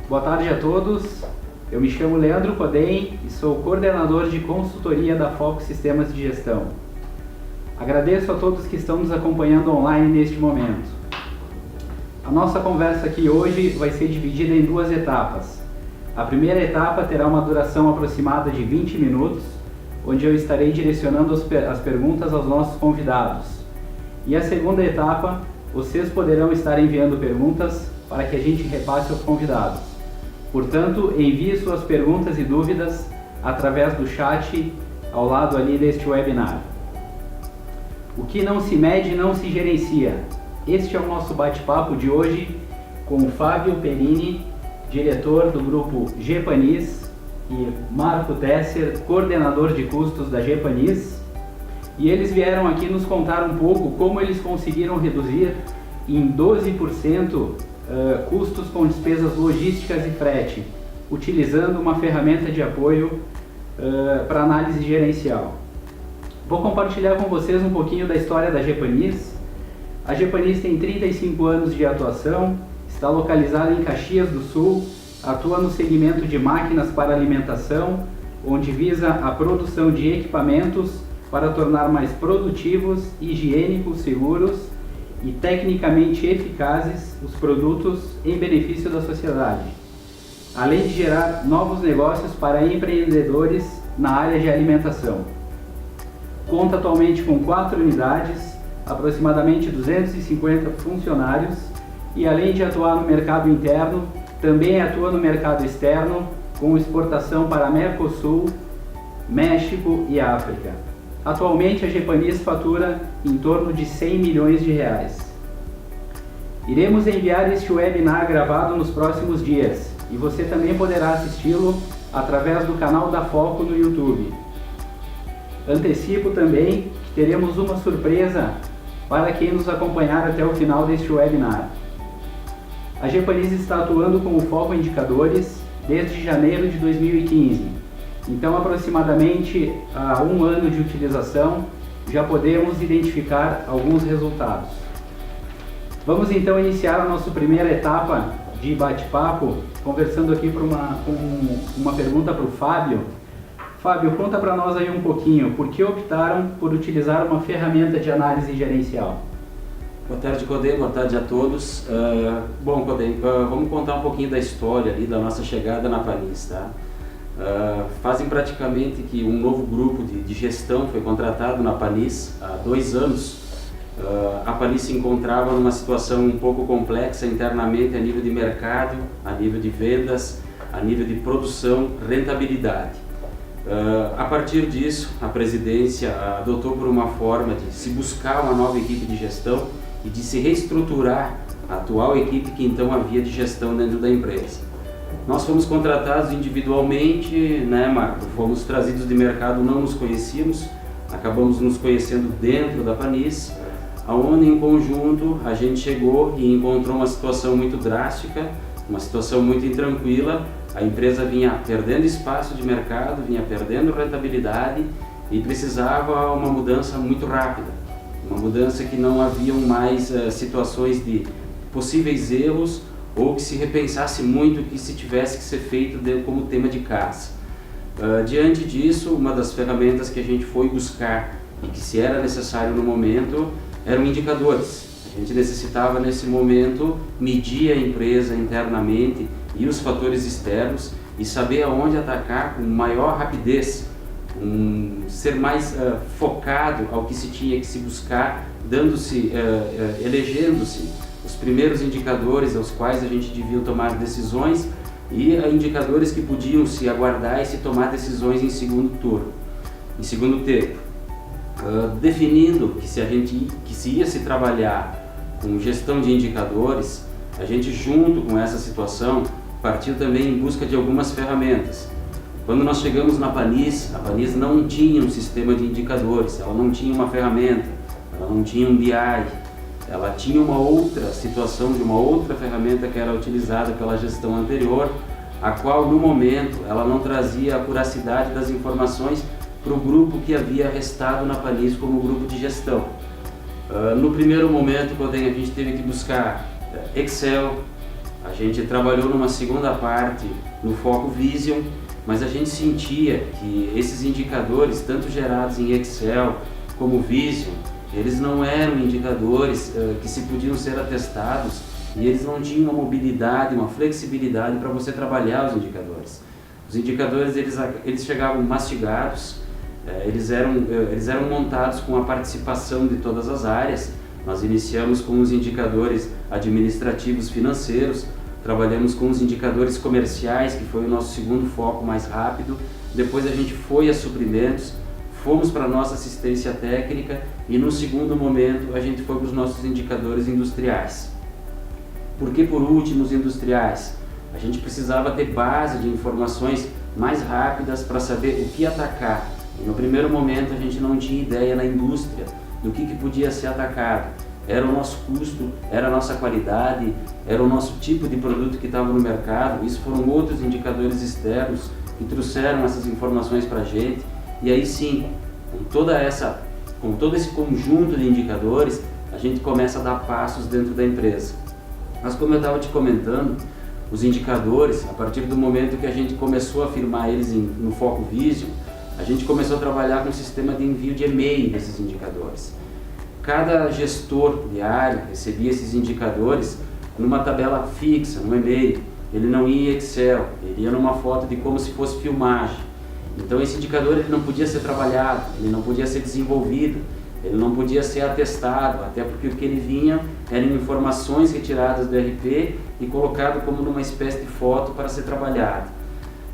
Boa tarde a todos, eu me chamo Leandro Codem e sou coordenador de consultoria da Foco Sistemas de Gestão. Agradeço a todos que estão nos acompanhando online neste momento. A nossa conversa aqui hoje vai ser dividida em duas etapas. A primeira etapa terá uma duração aproximada de 20 minutos, onde eu estarei direcionando as perguntas aos nossos convidados. E a segunda etapa, vocês poderão estar enviando perguntas para que a gente repasse aos convidados. Portanto, envie suas perguntas e dúvidas através do chat ao lado ali deste webinar. O que não se mede não se gerencia. Este é o nosso bate-papo de hoje com o Fábio Perini, diretor do grupo GEPANIS, e Marco Tesser, coordenador de custos da GEPANIS. E eles vieram aqui nos contar um pouco como eles conseguiram reduzir em 12% custos com despesas logísticas e frete, utilizando uma ferramenta de apoio para análise gerencial. Vou compartilhar com vocês um pouquinho da história da GEPANIS. A GEPANIS tem 35 anos de atuação, está localizada em Caxias do Sul, atua no segmento de máquinas para alimentação, onde visa a produção de equipamentos para tornar mais produtivos, higiênicos, seguros e tecnicamente eficazes os produtos em benefício da sociedade, além de gerar novos negócios para empreendedores na área de alimentação. Conta atualmente com 4 unidades, aproximadamente 250 funcionários e, além de atuar no mercado interno, também atua no mercado externo com exportação para Mercosul, México e África. Atualmente a GEPANIS fatura em torno de 100 milhões de reais. Iremos enviar este webinar gravado nos próximos dias e você também poderá assisti-lo através do canal da Foco no YouTube. Antecipo também que teremos uma surpresa para quem nos acompanhar até o final deste webinar. A GEPANIS está atuando com o Foco Indicadores desde janeiro de 2015. Então, aproximadamente há 1 ano de utilização, já podemos identificar alguns resultados. Vamos então iniciar a nossa primeira etapa de bate-papo, conversando aqui com uma pergunta para o Fábio. Fábio, conta para nós aí um pouquinho, por que optaram por utilizar uma ferramenta de análise gerencial? Boa tarde, Codem, boa tarde a todos. Bom, Codem, vamos contar um pouquinho da história ali, da nossa chegada na PANIS, tá? Fazem praticamente que um novo grupo de gestão foi contratado na PANIS há 2 anos. A PANIS se encontrava numa situação um pouco complexa internamente a nível de mercado, a nível de vendas, a nível de produção, rentabilidade. A partir disso, a presidência adotou por uma forma de se buscar uma nova equipe de gestão e de se reestruturar a atual equipe que então havia de gestão dentro da empresa. Nós fomos contratados individualmente, né, Marco? Fomos trazidos de mercado, não nos conhecíamos, acabamos nos conhecendo dentro da PANIS, onde em conjunto a gente chegou e encontrou uma situação muito drástica, uma situação muito intranquila. A empresa vinha perdendo espaço de mercado, vinha perdendo rentabilidade e precisava uma mudança muito rápida, uma mudança que não haviam mais situações de possíveis erros ou que se repensasse muito o que se tivesse que ser feito como tema de casa. Diante disso, uma das ferramentas que a gente foi buscar e que se era necessário no momento eram indicadores. A gente necessitava nesse momento medir a empresa internamente e os fatores externos e saber aonde atacar com maior rapidez, ser mais focado ao que se tinha que se buscar, elegendo-se os primeiros indicadores aos quais a gente devia tomar decisões e indicadores que podiam se aguardar e se tomar decisões em segundo turno, em segundo tempo. Definindo que se ia se trabalhar com gestão de indicadores, a gente junto com essa situação partiu também em busca de algumas ferramentas. Quando nós chegamos na PANIS, a PANIS não tinha um sistema de indicadores, ela não tinha uma ferramenta, ela não tinha um BI, ela tinha uma outra situação de uma outra ferramenta que era utilizada pela gestão anterior, a qual no momento ela não trazia a acuracidade das informações para o grupo que havia restado na PANIS como grupo de gestão. No primeiro momento, quando a gente teve que buscar Excel, A gente trabalhou numa segunda parte no foco Vision, mas a gente sentia que esses indicadores, tanto gerados em Excel como Vision, eles não eram indicadores que se podiam ser atestados e eles não tinham uma mobilidade, uma flexibilidade para você trabalhar os indicadores. Os indicadores eles chegavam mastigados, eles eram montados com a participação de todas as áreas. Nós iniciamos com os indicadores administrativos financeiros, trabalhamos com os indicadores comerciais, que foi o nosso segundo foco mais rápido. Depois a gente foi a suprimentos, fomos para a nossa assistência técnica e no segundo momento a gente foi para os nossos indicadores industriais. Por que por último os industriais? A gente precisava ter base de informações mais rápidas para saber o que atacar. E no primeiro momento a gente não tinha ideia na indústria do que podia ser atacado. Era o nosso custo, era a nossa qualidade, era o nosso tipo de produto que estava no mercado. Isso foram outros indicadores externos que trouxeram essas informações para a gente. E aí sim, com todo esse conjunto de indicadores, a gente começa a dar passos dentro da empresa. Mas como eu estava te comentando, os indicadores, a partir do momento que a gente começou a firmar eles no foco Vision, a gente começou a trabalhar com um sistema de envio de e-mail desses indicadores. Cada gestor de área recebia esses indicadores numa tabela fixa, no e-mail. Ele não ia em Excel, ele ia numa foto de como se fosse filmagem. Então esse indicador ele não podia ser trabalhado, ele não podia ser desenvolvido, ele não podia ser atestado, até porque o que ele vinha eram informações retiradas do RP e colocado como numa espécie de foto para ser trabalhado.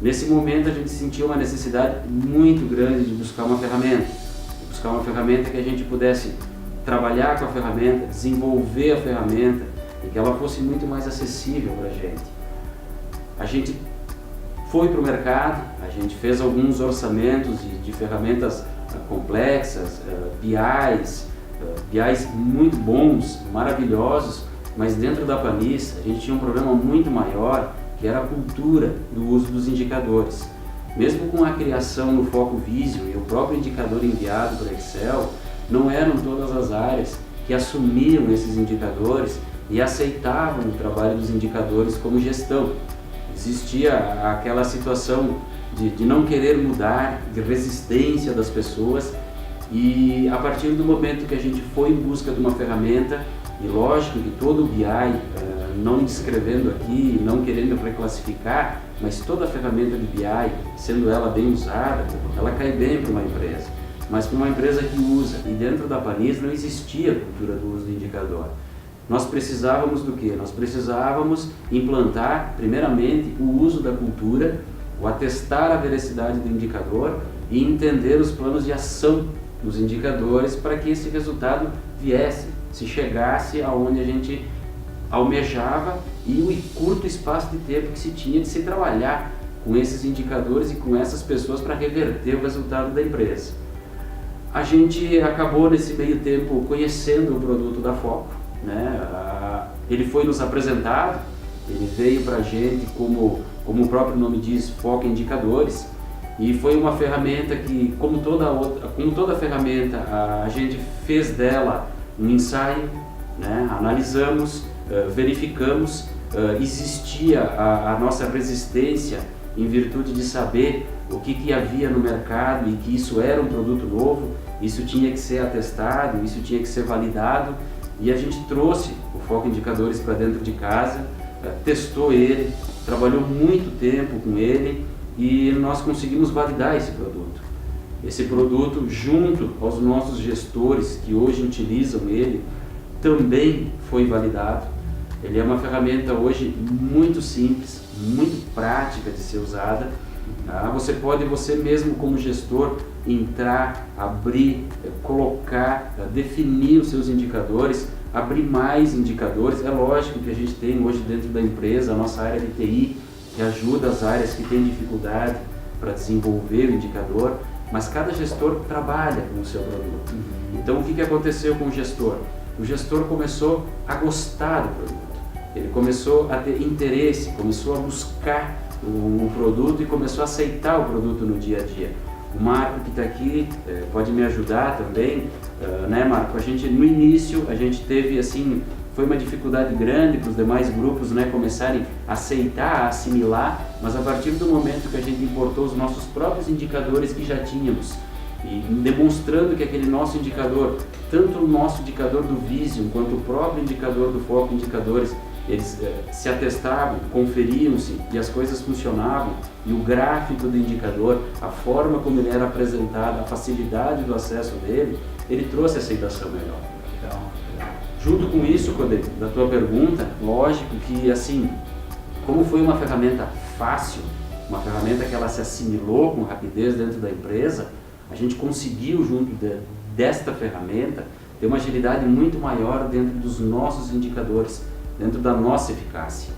Nesse momento a gente sentiu uma necessidade muito grande de buscar uma ferramenta que a gente pudesse trabalhar com a ferramenta, desenvolver a ferramenta e que ela fosse muito mais acessível para a gente. A gente foi para o mercado, a gente fez alguns orçamentos de ferramentas complexas, BIs muito bons, maravilhosos, mas dentro da Panis a gente tinha um problema muito maior, que era a cultura do uso dos indicadores. Mesmo com a criação no foco Vision e o próprio indicador enviado para Excel, não eram todas as áreas que assumiam esses indicadores e aceitavam o trabalho dos indicadores como gestão. Existia aquela situação de não querer mudar, de resistência das pessoas, e a partir do momento que a gente foi em busca de uma ferramenta, e lógico que todo o BI, não descrevendo aqui, não querendo reclassificar, mas toda a ferramenta de BI, sendo ela bem usada, ela cai bem para uma empresa. Mas para uma empresa que usa, e dentro da Panis não existia a cultura do uso do indicador. Nós precisávamos do quê? Nós precisávamos implantar, primeiramente, o uso da cultura, o atestar a veracidade do indicador e entender os planos de ação dos indicadores para que esse resultado viesse, se chegasse aonde a gente almejava e o curto espaço de tempo que se tinha de se trabalhar com esses indicadores e com essas pessoas para reverter o resultado da empresa. A gente acabou nesse meio tempo conhecendo o produto da Foco, né? Ele foi nos apresentado, ele veio para a gente como o próprio nome diz, Foco Indicadores, e foi uma ferramenta que, como toda ferramenta, a gente fez dela um ensaio, né? Analisamos, verificamos, existia a nossa resistência em virtude de saber o que havia no mercado e que isso era um produto novo, isso tinha que ser atestado, isso tinha que ser validado, e a gente trouxe o Foco Indicadores para dentro de casa, testou ele, trabalhou muito tempo com ele e nós conseguimos validar esse produto. Esse produto, junto aos nossos gestores que hoje utilizam ele, também foi validado. Ele é uma ferramenta hoje muito simples, muito prática de ser usada. Você pode, você mesmo como gestor, entrar, abrir, colocar, definir os seus indicadores, abrir mais indicadores. É lógico que a gente tem hoje dentro da empresa a nossa área de TI, que ajuda as áreas que têm dificuldade para desenvolver o indicador, mas cada gestor trabalha com o seu produto. Então o que aconteceu com o gestor? O gestor começou a gostar do produto, ele começou a ter interesse, começou a buscar o produto e começou a aceitar o produto no dia a dia. O Marco que está aqui pode me ajudar também, né, Marco? No início a gente teve assim, foi uma dificuldade grande para os demais grupos, né, começarem a aceitar, a assimilar, mas a partir do momento que a gente importou os nossos próprios indicadores que já tínhamos, e demonstrando que aquele nosso indicador, tanto o nosso indicador do Vision quanto o próprio indicador do Foco Indicadores, eles se atestavam, conferiam-se e as coisas funcionavam, e o gráfico do indicador, a forma como ele era apresentado, a facilidade do acesso dele, ele trouxe aceitação melhor. Então, junto com isso, Codê, da tua pergunta, lógico que assim, como foi uma ferramenta fácil, uma ferramenta que ela se assimilou com rapidez dentro da empresa, a gente conseguiu, junto desta ferramenta, ter uma agilidade muito maior dentro dos nossos indicadores, dentro da nossa eficácia.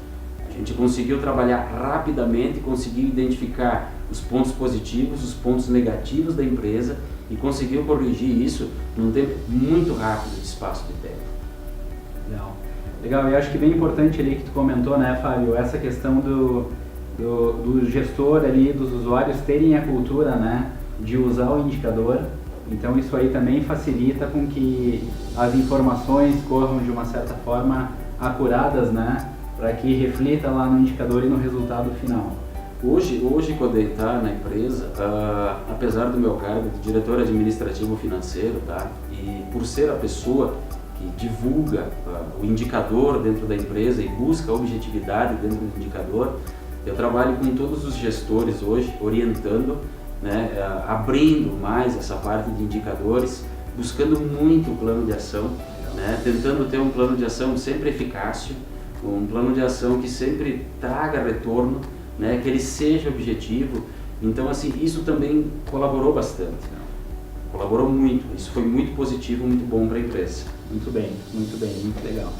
A gente conseguiu trabalhar rapidamente, conseguiu identificar os pontos positivos, os pontos negativos da empresa e conseguiu corrigir isso num tempo muito rápido de espaço de tempo. Legal. Legal, e acho que bem importante ali que tu comentou, né, Fábio, essa questão do gestor ali, dos usuários terem a cultura, né, de usar o indicador. Então isso aí também facilita com que as informações corram de uma certa forma acuradas, né, para que reflita lá no indicador e no resultado final. Hoje quando eu estou na empresa, apesar do meu cargo de diretor administrativo financeiro, tá, e por ser a pessoa que divulga o indicador dentro da empresa e busca a objetividade dentro do indicador, eu trabalho com todos os gestores hoje, orientando, né, abrindo mais essa parte de indicadores, buscando muito o plano de ação, né, tentando ter um plano de ação sempre eficaz, um plano de ação que sempre traga retorno, né, que ele seja objetivo. Então, assim, isso também colaborou bastante, né? Colaborou muito, isso foi muito positivo, muito bom para a empresa. Muito bem, muito legal.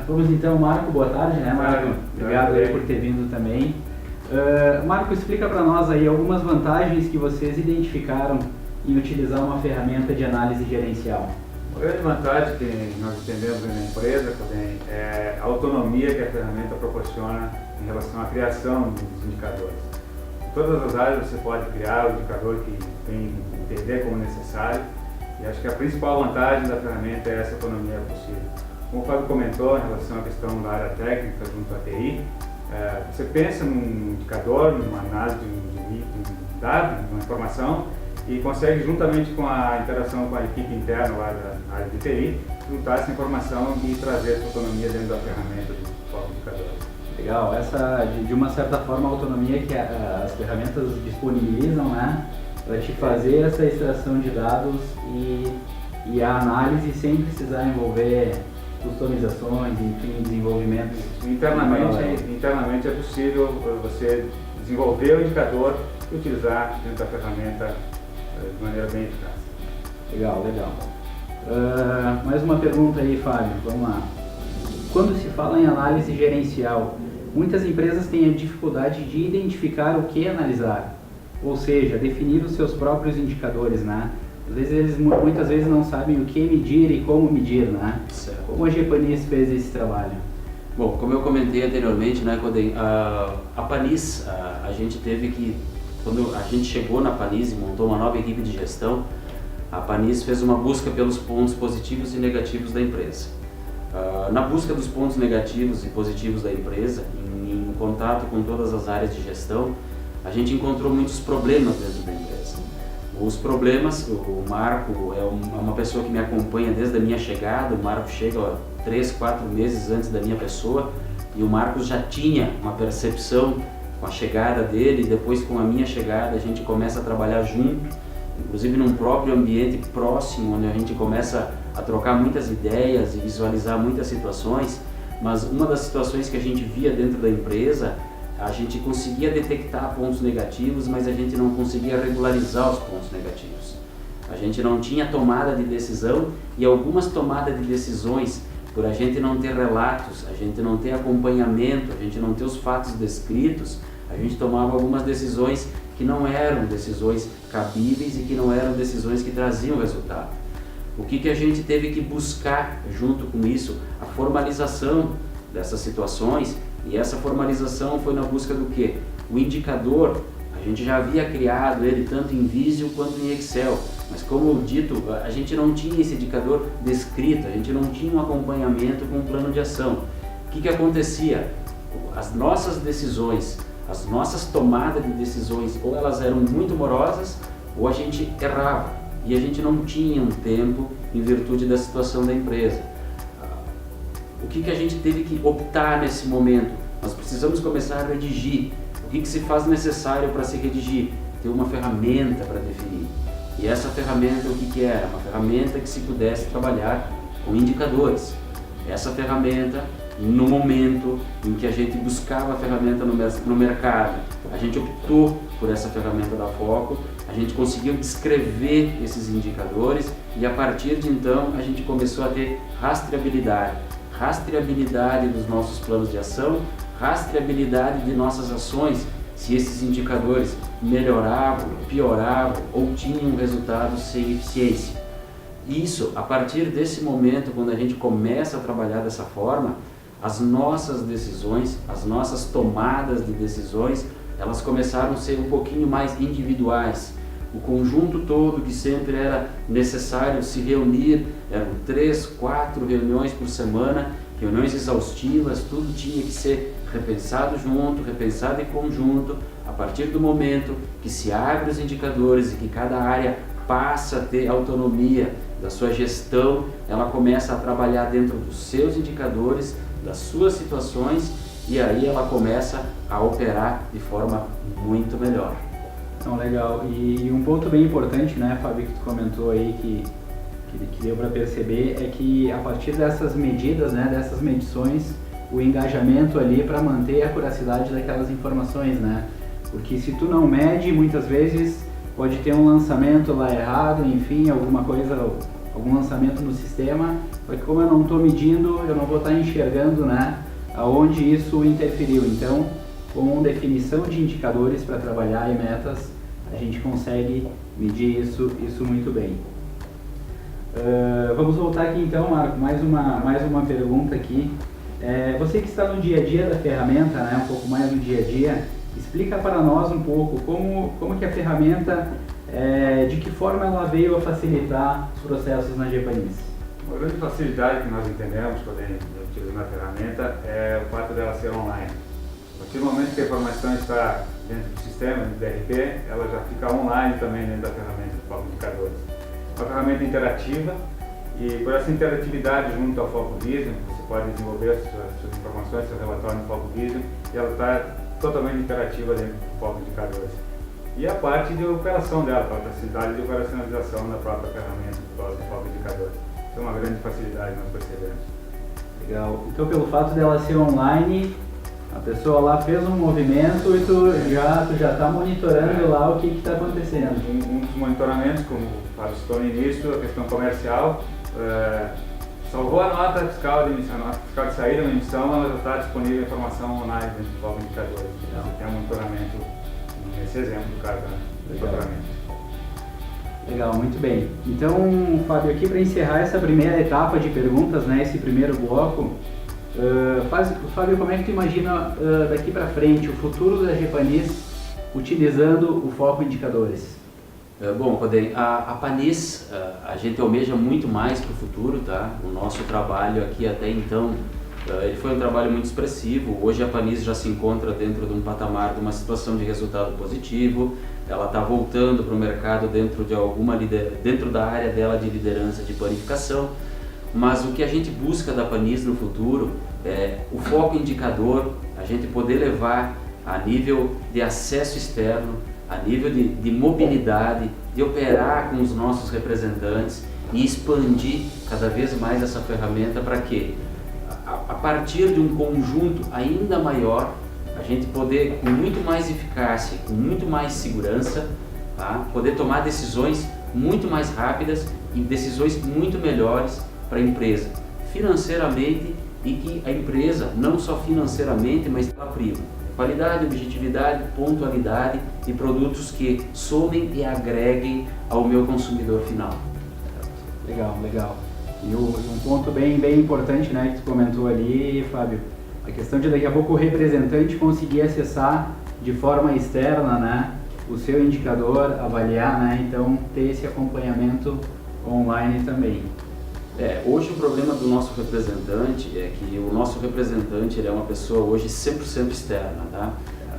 Vamos então, Marco, boa tarde, né, Marco? Obrigado aí por ter vindo também. Marco, explica para nós aí algumas vantagens que vocês identificaram em utilizar uma ferramenta de análise gerencial. A grande vantagem que nós entendemos na empresa também é a autonomia que a ferramenta proporciona em relação à criação dos indicadores. Em todas as áreas você pode criar o indicador que tem entender como necessário, e acho que a principal vantagem da ferramenta é essa autonomia possível. Como o Fábio comentou em relação à questão da área técnica junto à TI, você pensa num indicador, numa análise de um dado, de uma informação, e consegue, juntamente com a interação com a equipe interna lá da área de TI, juntar essa informação e trazer essa autonomia dentro da ferramenta do Foco Indicadores. Legal, essa de uma certa forma a autonomia que as ferramentas disponibilizam, né, para te fazer essa extração de dados e a análise sem precisar envolver customizações, enfim, desenvolvimentos. Internamente é possível você desenvolver o indicador e utilizar dentro da ferramenta de maneira bem eficaz. Legal. Mais uma pergunta aí, Fábio, vamos lá. Quando se fala em análise gerencial, muitas empresas têm a dificuldade de identificar o que analisar, ou seja, definir os seus próprios indicadores, né? Às vezes eles muitas vezes não sabem o que medir e como medir, né? Certo. Como a Gepanis fez esse trabalho? Bom, como eu comentei anteriormente, né, a Panis, a gente teve que, quando a gente chegou na Panis e montou uma nova equipe de gestão, a Panis fez uma busca pelos pontos positivos e negativos da empresa. Na busca dos pontos negativos e positivos da empresa, em contato com todas as áreas de gestão, a gente encontrou muitos problemas dentro da empresa. Os problemas, o Marco é uma pessoa que me acompanha desde a minha chegada. O Marco chega 3, 4 meses antes da minha pessoa, e o Marcos já tinha uma percepção com a chegada dele. Depois, com a minha chegada, a gente começa a trabalhar junto, inclusive num próprio ambiente próximo, onde a gente começa a trocar muitas ideias e visualizar muitas situações. Mas uma das situações que a gente via dentro da empresa, a gente conseguia detectar pontos negativos, mas a gente não conseguia regularizar os pontos negativos. A gente não tinha tomada de decisão, e algumas tomadas de decisões, por a gente não ter relatos, a gente não ter acompanhamento, a gente não ter os fatos descritos, a gente tomava algumas decisões que não eram decisões cabíveis e que não eram decisões que traziam resultado. O que a gente teve que buscar junto com isso? A formalização dessas situações. E essa formalização foi na busca do quê? O indicador, a gente já havia criado ele tanto em Visio quanto em Excel, Mas como dito, a gente não tinha esse indicador descrito, a gente não tinha um acompanhamento com um plano de ação. O que acontecia? As nossas decisões, as nossas tomadas de decisões, ou elas eram muito morosas, ou a gente errava. E a gente não tinha um tempo em virtude da situação da empresa. O que a gente teve que optar nesse momento? Nós precisamos começar a redigir. O que se faz necessário para se redigir? Ter uma ferramenta para definir. E essa ferramenta, o que era? Uma ferramenta que se pudesse trabalhar com indicadores. Essa ferramenta, no momento em que a gente buscava a ferramenta no mercado, a gente optou por essa ferramenta da Foco, a gente conseguiu descrever esses indicadores e a partir de então a gente começou a ter rastreabilidade. Rastreabilidade dos nossos planos de ação, rastreabilidade de nossas ações, se esses indicadores melhoravam, pioravam ou tinham resultados sem eficiência. Isso, a partir desse momento, quando a gente começa a trabalhar dessa forma, as nossas decisões, as nossas tomadas de decisões, elas começaram a ser um pouquinho mais individuais. O conjunto todo que sempre era necessário se reunir, eram 3, 4 reuniões por semana, reuniões exaustivas, tudo tinha que ser repensado junto, repensado em conjunto. A partir do momento que se abre os indicadores e que cada área passa a ter autonomia da sua gestão, ela começa a trabalhar dentro dos seus indicadores, das suas situações, e aí ela começa a operar de forma muito melhor. Então, legal. E um ponto bem importante, né, Fábio, que tu comentou aí que deu para perceber, é que a partir dessas medidas, né, dessas medições, o engajamento ali para manter a curiosidade daquelas informações, né? Porque se tu não mede, muitas vezes pode ter um lançamento lá errado, enfim, alguma coisa, algum lançamento no sistema, só que como eu não estou medindo, eu não vou estar enxergando, né, aonde isso interferiu. Então, com definição de indicadores para trabalhar e metas, a gente consegue medir isso muito bem. Vamos voltar aqui então, Marco, mais uma pergunta aqui. Você que está no dia a dia da ferramenta, né, um pouco mais no dia a dia, explica para nós um pouco como que a ferramenta, de que forma ela veio a facilitar os processos na Gepanis. Uma grande facilidade que nós entendemos quando a gente utiliza a ferramenta é o fato dela ser online. A partir do momento que a informação está dentro do sistema, do DRP, ela já fica online também dentro da ferramenta do Foco Indicadores. É uma ferramenta interativa e por essa interatividade junto ao Foco Vision, você pode desenvolver suas informações, seu relatório no Foco Vision, e ela está totalmente interativa dentro do Foco Indicadores. E a parte de operação dela, a facilidade de operacionalização da própria ferramenta do Foco Indicadores. Isso é uma grande facilidade que nós percebemos. Legal. Então, pelo fato dela ser online, a pessoa lá fez um movimento e tu já está monitorando lá o que está acontecendo. Um dos monitoramentos, como o Fábio citou no início, a questão comercial, salvou a nota fiscal de emissão, a nota fiscal de saída da emissão, ela já está disponível a informação online dentro do Foco Indicadores. Você tem um monitoramento nesse exemplo do caso do monitoramento. Legal, muito bem. Então, Fábio, aqui para encerrar essa primeira etapa de perguntas, né, esse primeiro bloco, Fábio, como é que tu imagina daqui para frente o futuro da Gepanis utilizando o Foco Indicadores? Bom, Codem, a Panis, a gente almeja muito mais para o futuro, tá? O nosso trabalho aqui até então, ele foi um trabalho muito expressivo. Hoje a Panis já se encontra dentro de um patamar de uma situação de resultado positivo. Ela está voltando para o mercado dentro da área dela de liderança de panificação. Mas o que a gente busca da Panis no futuro é o foco indicador, a gente poder levar a nível de acesso externo, a nível de mobilidade, de operar com os nossos representantes e expandir cada vez mais essa ferramenta para que, a partir de um conjunto ainda maior, a gente poder, com muito mais eficácia, com muito mais segurança, tá? Poder tomar decisões muito mais rápidas e decisões muito melhores para a empresa, financeiramente, e que a empresa, não só financeiramente, mas pela prima. Qualidade, objetividade, pontualidade e produtos que somem e agreguem ao meu consumidor final. Legal, legal. E um ponto bem importante, né, que tu comentou ali, Fábio, a questão de daqui a pouco o representante conseguir acessar de forma externa, né, o seu indicador, avaliar, né? Então ter esse acompanhamento online também. Hoje o problema do nosso representante é que o nosso representante ele é uma pessoa hoje 100% externa, tá?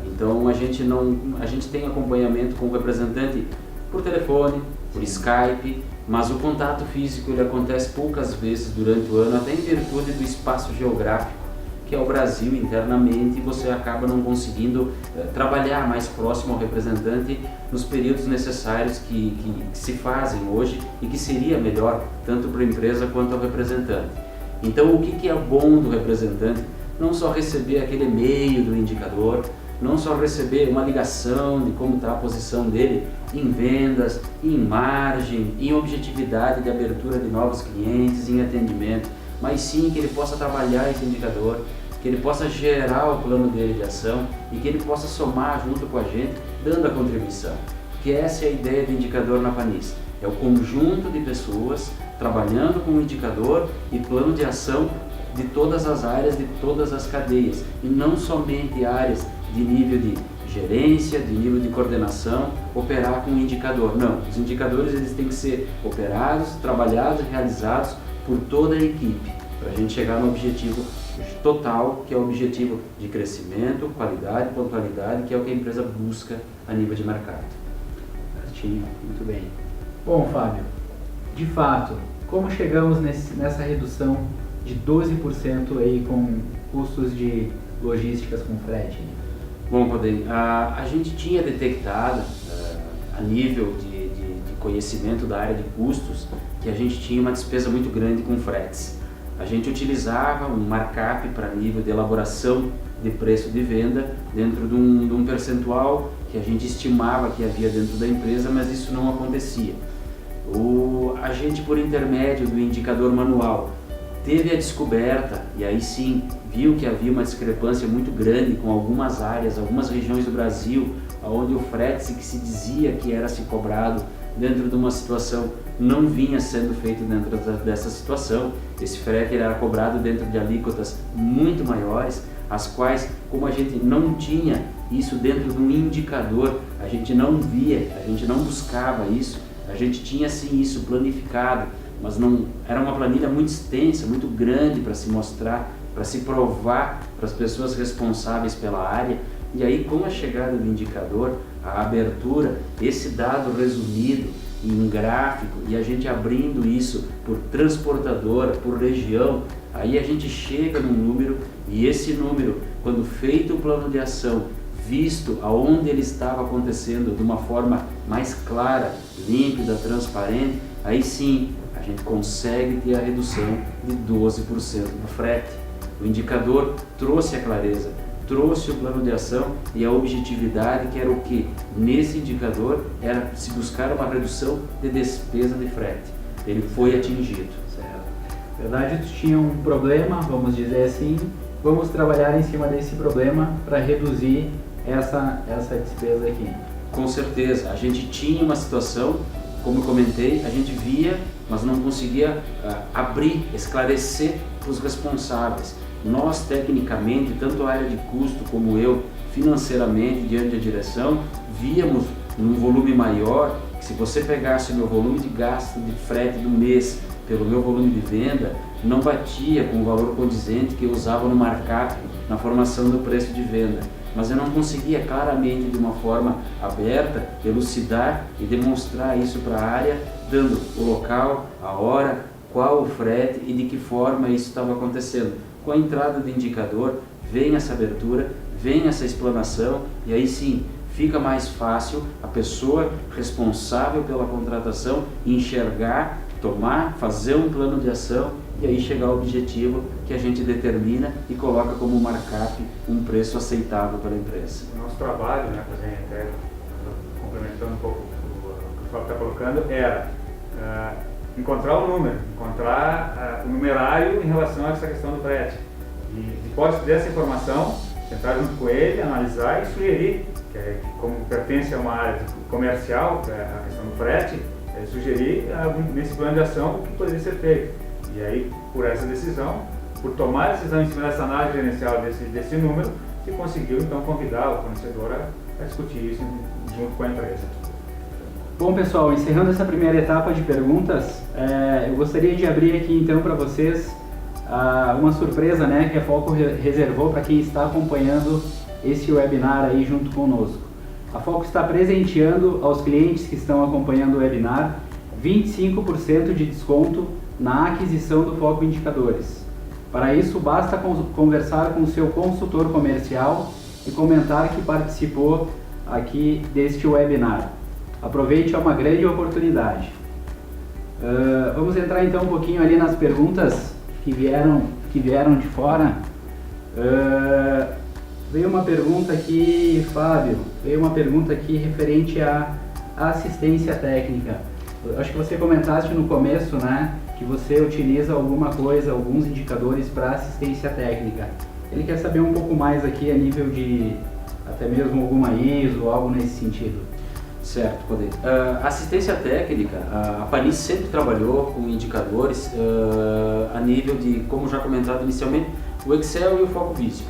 Então a gente tem acompanhamento com o representante por telefone, por Skype, mas o contato físico ele acontece poucas vezes durante o ano, até em virtude do espaço geográfico que é o Brasil internamente, e você acaba não conseguindo trabalhar mais próximo ao representante nos períodos necessários que se fazem hoje e que seria melhor tanto para a empresa quanto ao representante. Então o que é bom do representante? Não só receber aquele e-mail do indicador, não só receber uma ligação de como está a posição dele em vendas, em margem, em objetividade de abertura de novos clientes, em atendimento, mas sim que ele possa trabalhar esse indicador, que ele possa gerar o plano dele de ação e que ele possa somar junto com a gente, dando a contribuição. Que essa é a ideia do indicador na Panis. É o conjunto de pessoas trabalhando com o indicador e plano de ação de todas as áreas, de todas as cadeias, e não somente áreas de nível de gerência, de nível de coordenação, operar com o indicador. Não, os indicadores eles têm que ser operados, trabalhados e realizados por toda a equipe, para a gente chegar no objetivo total, que é o objetivo de crescimento, qualidade, pontualidade, que é o que a empresa busca a nível de mercado. Certinho, muito bem. Bom, Fábio, de fato, como chegamos nessa redução de 12% aí com custos de logísticas com frete? Bom, Codem, a gente tinha detectado a nível de conhecimento da área de custos que a gente tinha uma despesa muito grande com fretes. A gente utilizava um markup para nível de elaboração de preço de venda dentro de um percentual que a gente estimava que havia dentro da empresa, mas isso não acontecia. A gente, por intermédio do indicador manual, teve a descoberta, e aí sim viu que havia uma discrepância muito grande com algumas áreas, algumas regiões do Brasil, onde o frete que se dizia que era se cobrado dentro de uma situação não vinha sendo feito dentro dessa situação. Esse frete era cobrado dentro de alíquotas muito maiores, as quais, como a gente não tinha isso dentro de um indicador, a gente não via, a gente não buscava isso, a gente tinha sim isso planificado, mas não era uma planilha muito extensa, muito grande para se mostrar, para se provar para as pessoas responsáveis pela área. E aí, com a chegada do indicador, a abertura, esse dado resumido em gráfico e a gente abrindo isso por transportadora, por região, aí a gente chega num número, e esse número, quando feito o plano de ação, visto aonde ele estava acontecendo de uma forma mais clara, límpida, transparente, aí sim a gente consegue ter a redução de 12% do frete. O indicador trouxe a clareza, trouxe o plano de ação e a objetividade, que era o que? Nesse indicador era se buscar uma redução de despesa de frete. Ele foi atingido. Certo. Na verdade, tu tinha um problema, vamos dizer assim, vamos trabalhar em cima desse problema para reduzir essa despesa aqui. Com certeza, a gente tinha uma situação, como eu comentei, a gente via, mas não conseguia abrir, esclarecer para os responsáveis. Nós, tecnicamente, tanto a área de custo como eu, financeiramente, diante da direção, víamos num volume maior, que se você pegasse o meu volume de gasto de frete do mês pelo meu volume de venda, não batia com o valor condizente que eu usava no markup, na formação do preço de venda. Mas eu não conseguia claramente, de uma forma aberta, elucidar e demonstrar isso para a área, dando o local, a hora, qual o frete e de que forma isso estava acontecendo. Com a entrada do indicador, vem essa abertura, vem essa explanação, e aí sim, fica mais fácil a pessoa responsável pela contratação enxergar, tomar, fazer um plano de ação e aí chegar ao objetivo que a gente determina e coloca como markup um preço aceitável para a empresa. O nosso trabalho, né, até complementando um pouco o que o Fábio está colocando, era encontrar o número, encontrar o numerário em relação a essa questão do frete. E depois dessa informação, sentar junto com ele, analisar e sugerir, como pertence a uma área comercial, a questão do frete, sugerir nesse plano de ação o que poderia ser feito. E aí, por essa decisão, por tomar a decisão em cima dessa análise gerencial desse número, se conseguiu então convidar o fornecedor para discutir isso junto com a empresa. Bom pessoal, encerrando essa primeira etapa de perguntas, eu gostaria de abrir aqui então para vocês uma surpresa, né, que a Foco reservou para quem está acompanhando esse webinar aí junto conosco. A Foco está presenteando aos clientes que estão acompanhando o webinar 25% de desconto na aquisição do Foco Indicadores. Para isso, basta conversar com o seu consultor comercial e comentar que participou aqui deste webinar. Aproveite, é uma grande oportunidade. Vamos entrar então um pouquinho ali nas perguntas que vieram de fora. Veio uma pergunta aqui, Fábio, referente à assistência técnica. Eu acho que você comentaste no começo, né, que você utiliza alguns indicadores para assistência técnica. Ele quer saber um pouco mais aqui a nível de até mesmo alguma ISO, algo nesse sentido. Certo, Codei. Assistência técnica, a Panis sempre trabalhou com indicadores a nível de, como já comentado inicialmente, o Excel e o Foco Visio.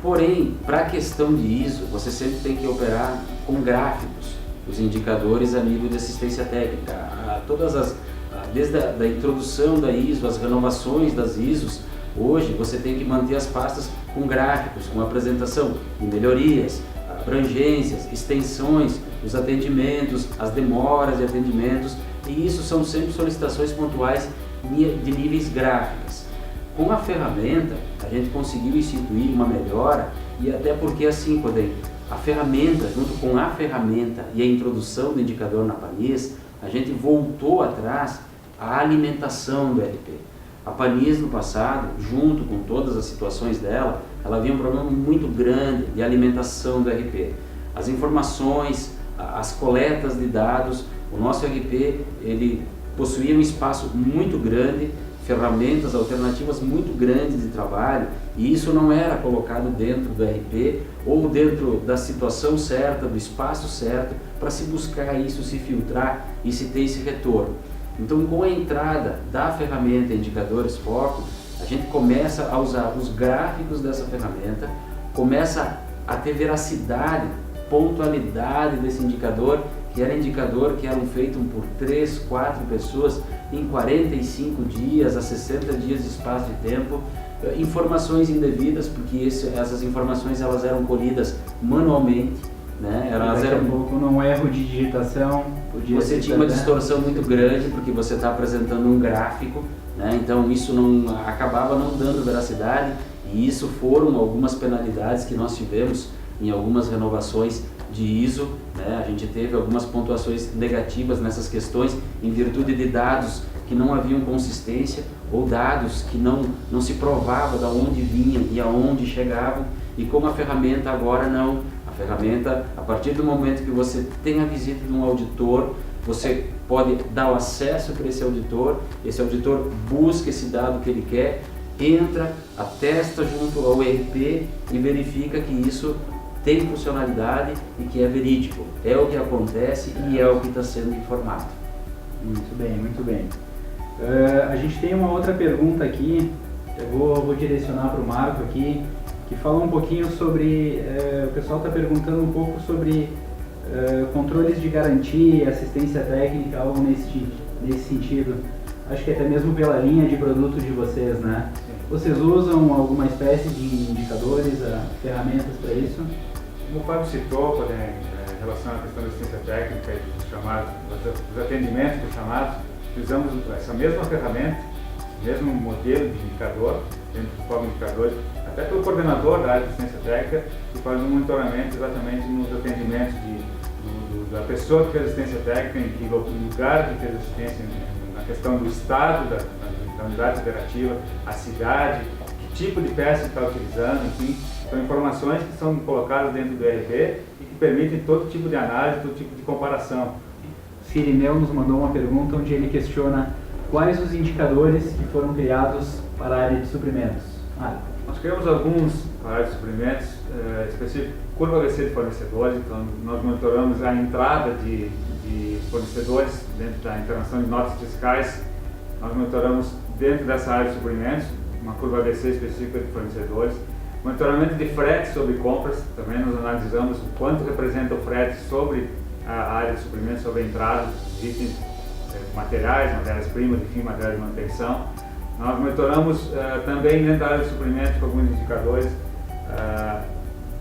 Porém, para a questão de ISO, você sempre tem que operar com gráficos, os indicadores a nível de assistência técnica. Desde a introdução da ISO, as renovações das ISOs, hoje você tem que manter as pastas com gráficos, com apresentação de melhorias, abrangências, extensões, os atendimentos, as demoras de atendimentos, e isso são sempre solicitações pontuais de níveis gráficos. Com a ferramenta, a gente conseguiu instituir uma melhora, e até porque assim, Codem, a ferramenta, junto com a ferramenta e a introdução do indicador na Panis, a gente voltou atrás à alimentação do RP. A Panis no passado, junto com todas as situações dela, ela havia um problema muito grande de alimentação do RP. As informações, as coletas de dados, o nosso RP, ele possuía um espaço muito grande, ferramentas alternativas muito grandes de trabalho, e isso não era colocado dentro do RP ou dentro da situação certa, do espaço certo, para se buscar isso, se filtrar e se ter esse retorno. Então, com a entrada da ferramenta Indicadores Foco, a gente começa a usar os gráficos dessa ferramenta, começa a ter veracidade, pontualidade desse indicador, que eram feitos por 3, 4 pessoas em 45 dias a 60 dias de espaço de tempo, informações indevidas, porque essas informações elas eram colhidas manualmente, né? Daqui a pouco, num erro de digitação, você tinha uma distorção muito grande, porque você está apresentando um gráfico, né? Então isso acabava não dando veracidade, e isso foram algumas penalidades que nós tivemos em algumas renovações de ISO, né? A gente teve algumas pontuações negativas nessas questões em virtude de dados que não haviam consistência, ou dados que não se provava de onde vinham e aonde chegavam, e como a ferramenta agora não. A ferramenta, a partir do momento que você tem a visita de um auditor, você pode dar o acesso para esse auditor busca esse dado que ele quer, entra, atesta junto ao ERP e verifica que isso tem funcionalidade e que é verídico, é o que acontece e é o que está sendo informado. Muito bem, muito bem. A gente tem uma outra pergunta aqui, eu vou direcionar para o Marco aqui, que fala um pouquinho sobre, o pessoal está perguntando um pouco sobre controles de garantia, assistência técnica, algo nesse sentido. Acho que até mesmo pela linha de produto de vocês, né? Sim. Vocês usam alguma espécie de indicadores, ferramentas para isso? Como o Fábio citou, em relação à questão da assistência técnica e dos chamados, dos atendimentos dos chamados, utilizamos essa mesma ferramenta, mesmo modelo de indicador, dentro do Foco Indicadores, até pelo coordenador da área de assistência técnica, que faz um monitoramento exatamente nos atendimentos da pessoa que fez assistência técnica, em que lugar que fez assistência, na questão do estado da unidade operativa, a cidade, que tipo de peça está utilizando, enfim. São informações que são colocadas dentro do ERP e que permitem todo tipo de análise, todo tipo de comparação. Cirineu nos mandou uma pergunta onde ele questiona quais os indicadores que foram criados para a área de suprimentos. Nós criamos alguns para a área de suprimentos, específico curva ABC de fornecedores, então nós monitoramos a entrada de fornecedores dentro da internação de notas fiscais, nós monitoramos dentro dessa área de suprimentos, uma curva ABC específica de fornecedores, Monitoramento de frete sobre compras, também nós analisamos o quanto representa o frete sobre a área de suprimentos, sobre a entrada de itens, materiais, matérias-primas, enfim, materiais de manutenção. Nós monitoramos também dentro da área de suprimentos com alguns indicadores,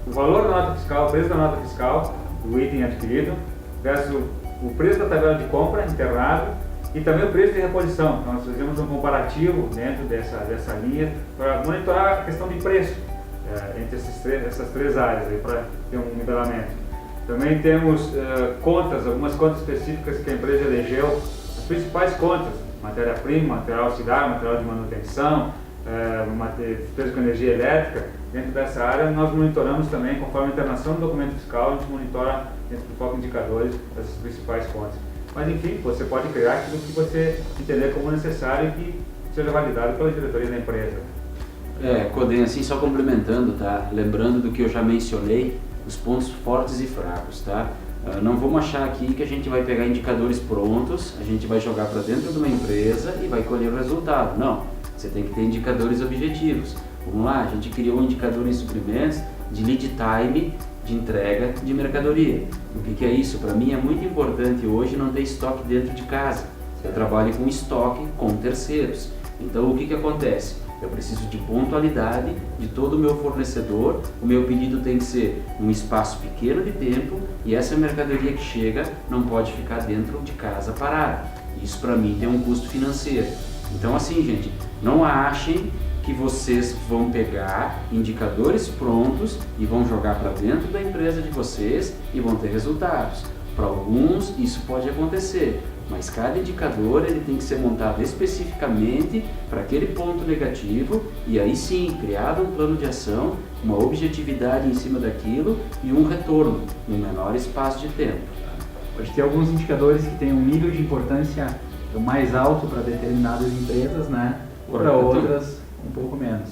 o valor da nota fiscal, o preço da nota fiscal do item adquirido, versus o preço da tabela de compra internado e também o preço de reposição. Então nós fizemos um comparativo dentro dessa linha para monitorar a questão de preço entre essas três áreas, para ter um nivelamento. Também temos algumas contas específicas que a empresa elegeu, as principais contas, matéria-prima, material auxiliar, material de manutenção, despesa com energia elétrica. Dentro dessa área nós monitoramos também, conforme a internação do documento fiscal, a gente monitora dentro do foco indicadores essas principais contas. Mas enfim, você pode criar aquilo que você entender como necessário e que seja validado pela diretoria da empresa. Codem, assim, só complementando, tá? Lembrando do que eu já mencionei, os pontos fortes e fracos, tá? Não vamos achar aqui que a gente vai pegar indicadores prontos, a gente vai jogar para dentro de uma empresa e vai colher o resultado. Não, você tem que ter indicadores objetivos. Vamos lá, a gente criou um indicador em suprimentos de lead time de entrega de mercadoria. O que é isso? Para mim é muito importante hoje não ter estoque dentro de casa. Eu trabalho com estoque com terceiros. Então o que acontece? Eu preciso de pontualidade de todo o meu fornecedor, o meu pedido tem que ser num espaço pequeno de tempo e essa mercadoria que chega não pode ficar dentro de casa parada. Isso para mim tem um custo financeiro. Então assim, gente, não achem que vocês vão pegar indicadores prontos e vão jogar para dentro da empresa de vocês e vão ter resultados. Para alguns isso pode acontecer, mas cada indicador ele tem que ser montado especificamente para aquele ponto negativo e aí sim, criado um plano de ação, uma objetividade em cima daquilo e um retorno no menor espaço de tempo. Pode ter alguns indicadores que têm um nível de importância mais alto para determinadas empresas, né? Para outras um pouco menos.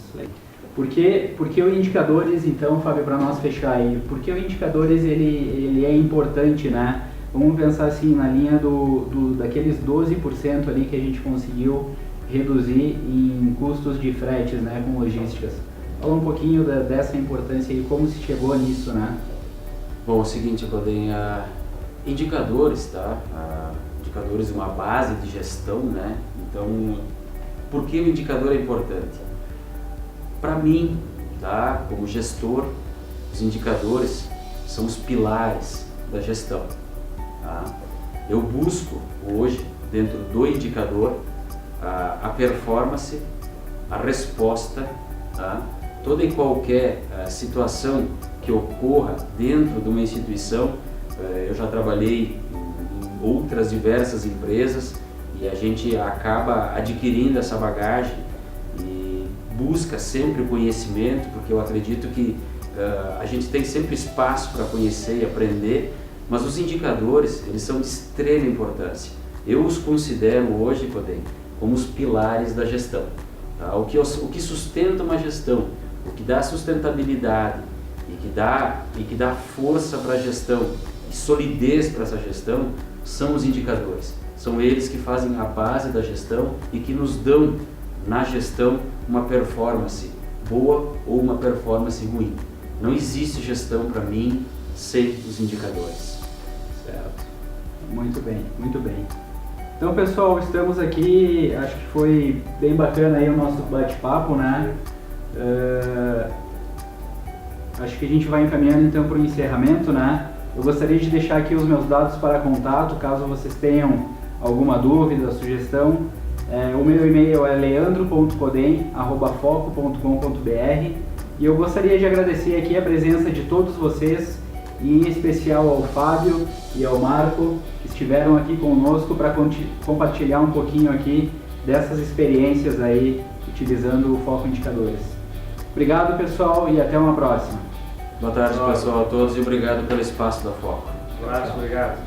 Por que o indicadores, então, Fábio, para nós fechar aí, por que o indicadores ele é importante, né? Vamos pensar assim, na linha daqueles 12% ali que a gente conseguiu reduzir em custos de fretes, né, com logísticas. Fala um pouquinho dessa importância e como se chegou nisso, né? Bom, é o seguinte, Codem, indicadores, tá? Indicadores é uma base de gestão, né? Então, por que o indicador é importante? Para mim, tá? Como gestor, os indicadores são os pilares da gestão. Tá? Eu busco hoje, dentro do indicador, a performance, a resposta, tá? Toda e qualquer situação que ocorra dentro de uma instituição. Eu já trabalhei em outras diversas empresas e a gente acaba adquirindo essa bagagem e busca sempre o conhecimento, porque eu acredito que a gente tem sempre espaço para conhecer e aprender, mas os indicadores eles são de extrema importância. Eu os considero hoje, Codem, como os pilares da gestão. Tá? O que sustenta uma gestão, o que dá sustentabilidade e que dá força para a gestão e solidez para essa gestão são os indicadores. São eles que fazem a base da gestão e que nos dão na gestão uma performance boa ou uma performance ruim. Não existe gestão para mim sem os indicadores. Certo. Muito bem, muito bem. Então, pessoal, estamos aqui, acho que foi bem bacana aí o nosso bate-papo, né? Acho que a gente vai encaminhando então para o encerramento, né? Eu gostaria de deixar aqui os meus dados para contato, caso vocês tenham alguma dúvida, sugestão. O meu e-mail é leandro.codem@foco.com.br e eu gostaria de agradecer aqui a presença de todos vocês, e em especial ao Fábio e ao Marco, que estiveram aqui conosco para compartilhar um pouquinho aqui dessas experiências aí, utilizando o Foco Indicadores. Obrigado, pessoal, e até uma próxima. Boa tarde, pessoal, a todos, e obrigado pelo espaço da Foco. Um abraço, obrigado.